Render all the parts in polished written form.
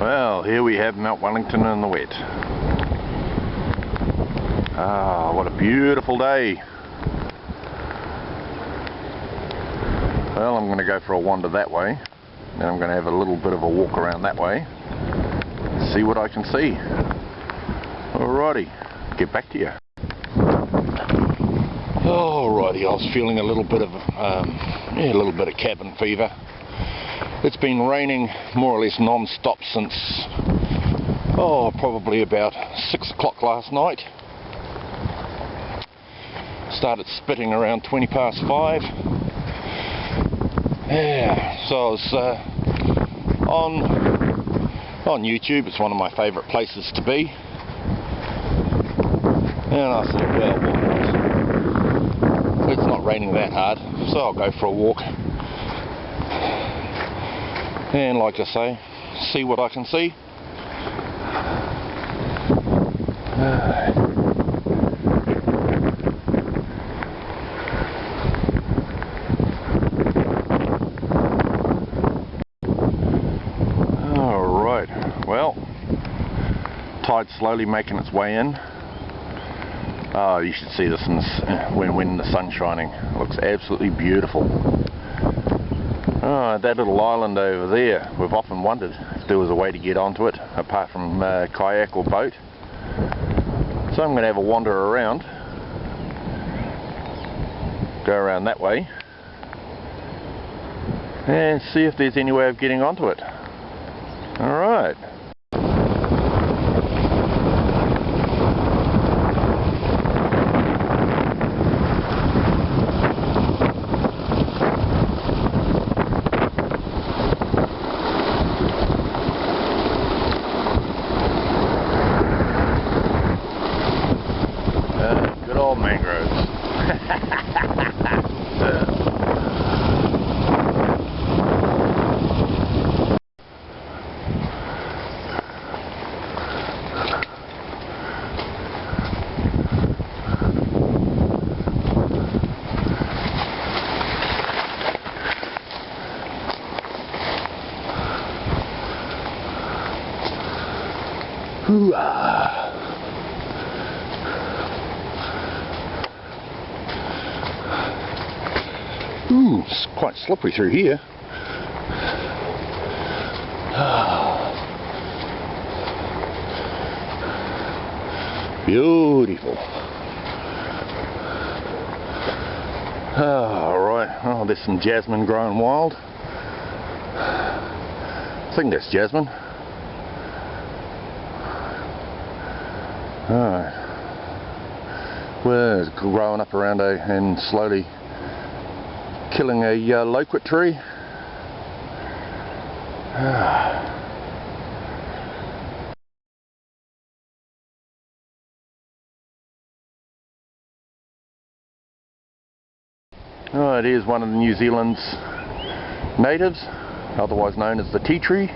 Well, here we have Mount Wellington in the wet. Ah, what a beautiful day. Well, I'm going to go for a wander that way. Then I'm going to have a little bit of a walk around that way. See what I can see. Alrighty, get back to you. Alrighty, I was feeling a little bit of cabin fever. It's been raining more or less non-stop since probably about 6 o'clock last night. Started spitting around 5:20. Yeah, so I was on YouTube. It's one of my favourite places to be. And I thought, well, it's not raining that hard, so I'll go for a walk. And like I say, see what I can see. Alright, well, tide's slowly making its way in. Oh, you should see this when the sun's shining. It looks absolutely beautiful. Oh, that little island over there, we've often wondered if there was a way to get onto it apart from kayak or boat. So I'm going to have a wander around, go around that way and see if there's any way of getting onto it. Alright. Good old mangroves. Hoo-ah. Ooh, it's quite slippery through here. Beautiful. Alright, oh, there's some jasmine growing wild. I think that's jasmine. Alright. Well, it's growing up around and slowly killing a loquat tree. Oh, it is one of the New Zealand's natives, otherwise known as the tea tree,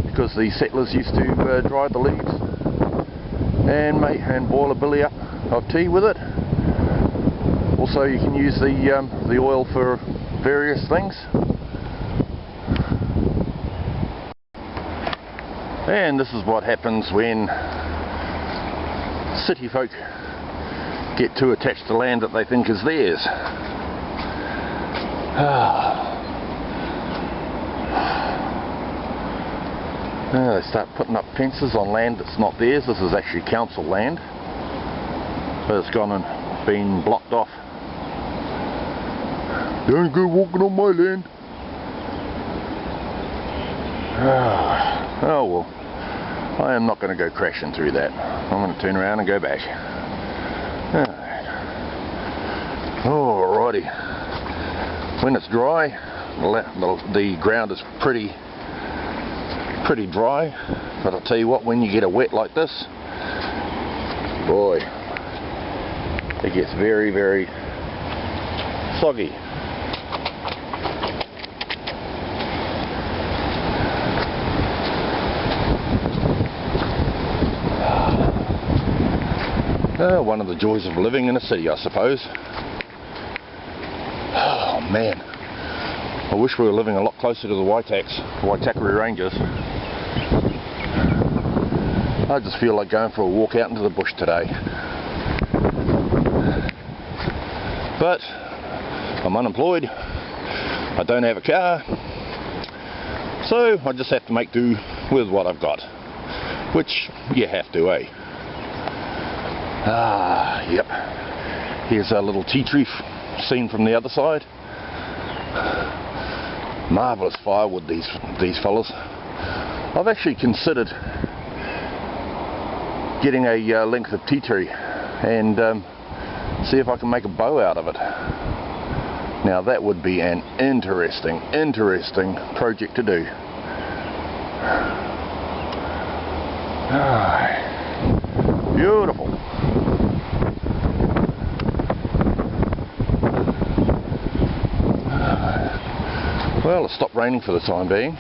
because the settlers used to dry the leaves and boil a billy up of tea with it. Also, you can use the oil for various things. And this is what happens when city folk get too attached to land that they think is theirs. They start putting up fences on land that's not theirs. This is actually council land, but it's gone and been blocked off. Don't go walking on my land. Oh well, I am not going to go crashing through that. I'm going to turn around and go back. Alrighty. When it's dry, the ground is pretty dry, but I'll tell you what, when you get a wet like this, boy, it gets very, very soggy. One of the joys of living in a city, I suppose. Oh man, I wish we were living a lot closer to the Waitakere Ranges. I just feel like going for a walk out into the bush today. But I'm unemployed, I don't have a car, so I just have to make do with what I've got, which you have to, eh? Yep. Here's our little tea tree seen from the other side. Marvellous firewood, these fellas. I've actually considered getting a length of tea tree and see if I can make a bow out of it. Now that would be an interesting project to do. Beautiful. Well, it stopped raining for the time being.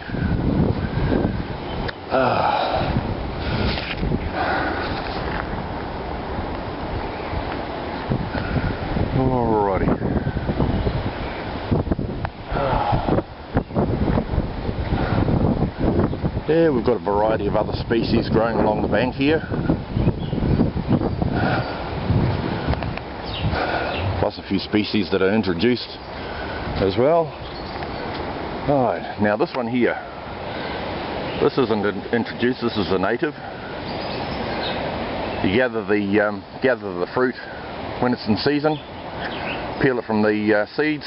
Alrighty. Yeah, we've got a variety of other species growing along the bank here. Plus a few species that are introduced as well. Alright, now this one here. This isn't introduced, this is a native. You gather the fruit when it's in season, peel it from the seeds,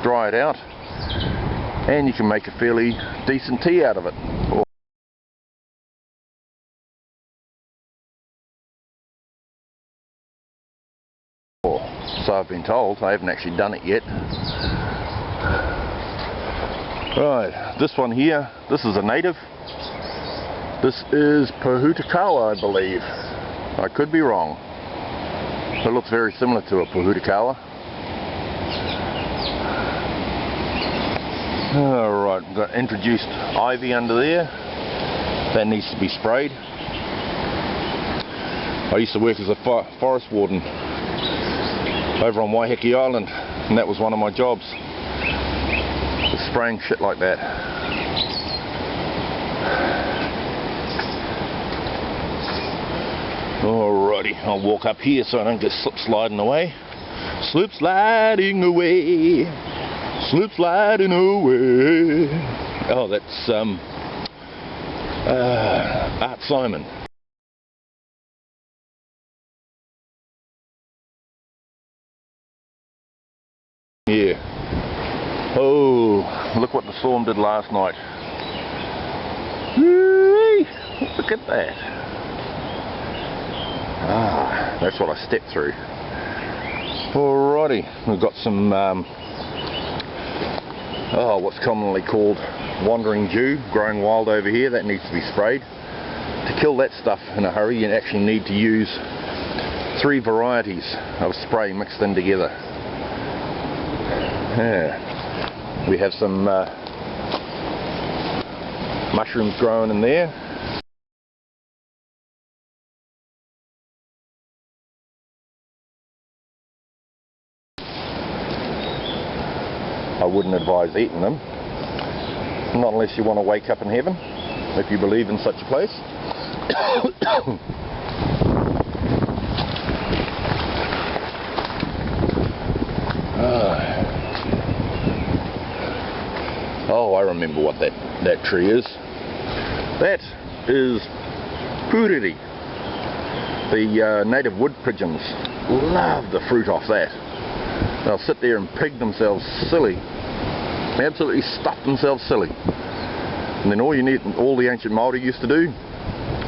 dry it out, and you can make a fairly decent tea out of it. So I've been told. I haven't actually done it yet. Right, this one here, this is a native. This is Pohutakawa, I believe. I could be wrong. It looks very similar to a Pohutakawa. Alright, we've got introduced ivy under there. That needs to be sprayed. I used to work as a forest warden over on Waiheke Island, and that was one of my jobs. Just spraying shit like that. Alrighty, I'll walk up here so I don't get slip sliding away. Slip sliding away. Slip sliding away. Oh, that's Art Simon. Yeah. Oh, look what the storm did last night. Whee! Look at that. That's what I stepped through. Alrighty, we've got some what's commonly called wandering dew growing wild over here. That needs to be sprayed. To kill that stuff in a hurry, you actually need to use 3 varieties of spray mixed in together. Yeah. We have some mushrooms growing in there. I wouldn't advise eating them, not unless you want to wake up in heaven, if you believe in such a place. Oh, I remember what that tree is. That is puriri. The native wood pigeons love the fruit off that. They'll sit there and pig themselves silly. They absolutely stuff themselves silly. And then all the ancient Māori used to do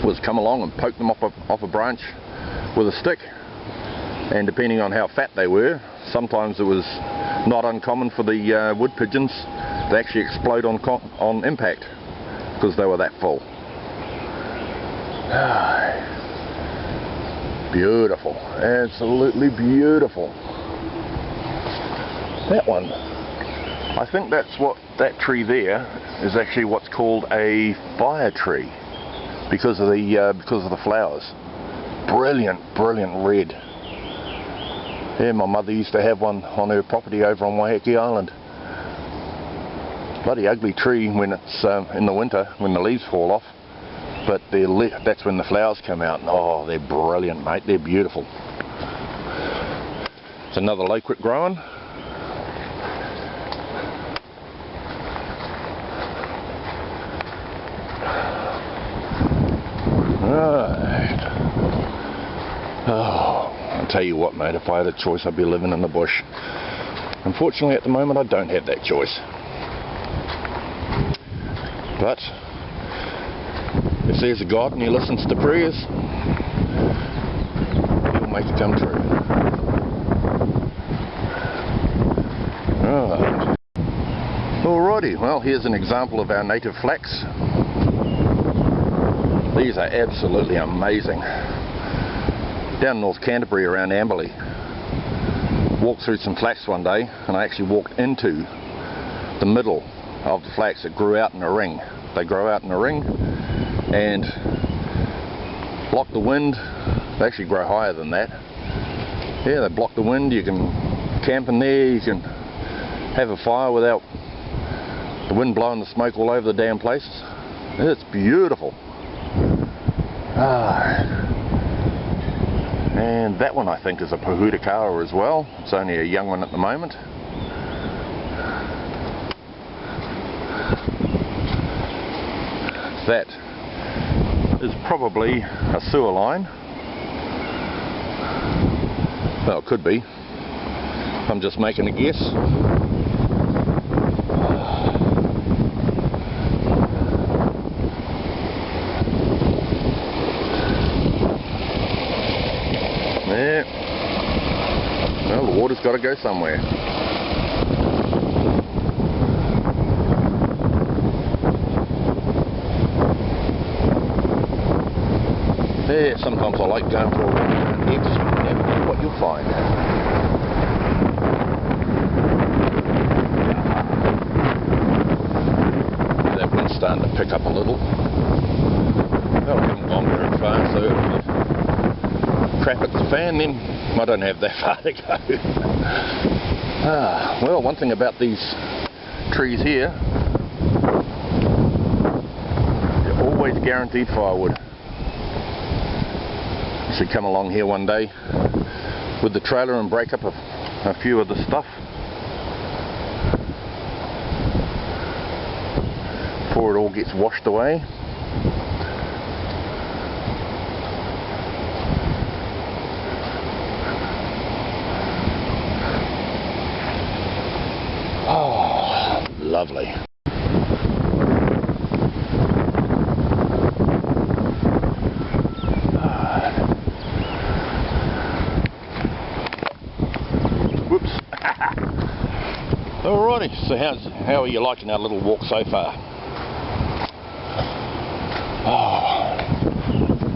was come along and poke them off a branch with a stick. And depending on how fat they were, sometimes it was not uncommon for the wood pigeons to actually explode on impact because they were that full. Beautiful, absolutely beautiful. That one, I think that tree there is actually what's called a fire tree because of the flowers. Brilliant, brilliant red. Yeah, my mother used to have one on her property over on Waiheke Island. Bloody ugly tree when it's in the winter, when the leaves fall off. but that's when the flowers come out, and oh, they're brilliant, mate. They're beautiful. It's another loquat growing. Right. Oh, I'll tell you what, mate, if I had a choice, I'd be living in the bush. Unfortunately, at the moment, I don't have that choice. But if there's a God and He listens to prayers, He'll make it come true. Right. Alrighty, well, here's an example of our native flax. These are absolutely amazing. Down in North Canterbury around Amberley, walked through some flax one day, and I actually walked into the middle of the flax that grew out in a ring. They grow out in a ring and block the wind. They actually grow higher than that. Yeah, they block the wind. You can camp in there, you can have a fire without the wind blowing the smoke all over the damn places. It's beautiful. And that one I think is a Pohutakawa as well. It's only a young one at the moment. That is probably a sewer line. Well, it could be. I'm just making a guess. Yeah. Well, the water's got to go somewhere. Yeah, sometimes I like going for a walk around here because you never know what you'll find. That wind's starting to pick up a little. Well, I haven't gone very far, so if you crap at the fan, then I don't have that far to go. Well, one thing about these trees here, you're always guaranteed firewood. Should come along here one day with the trailer and break up a few of the stuff before it all gets washed away. Oh, lovely. Alrighty, so how are you liking our little walk so far? Oh,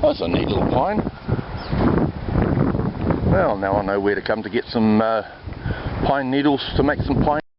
that's a neat little pine. Well, now I know where to come to get some pine needles to make some pine.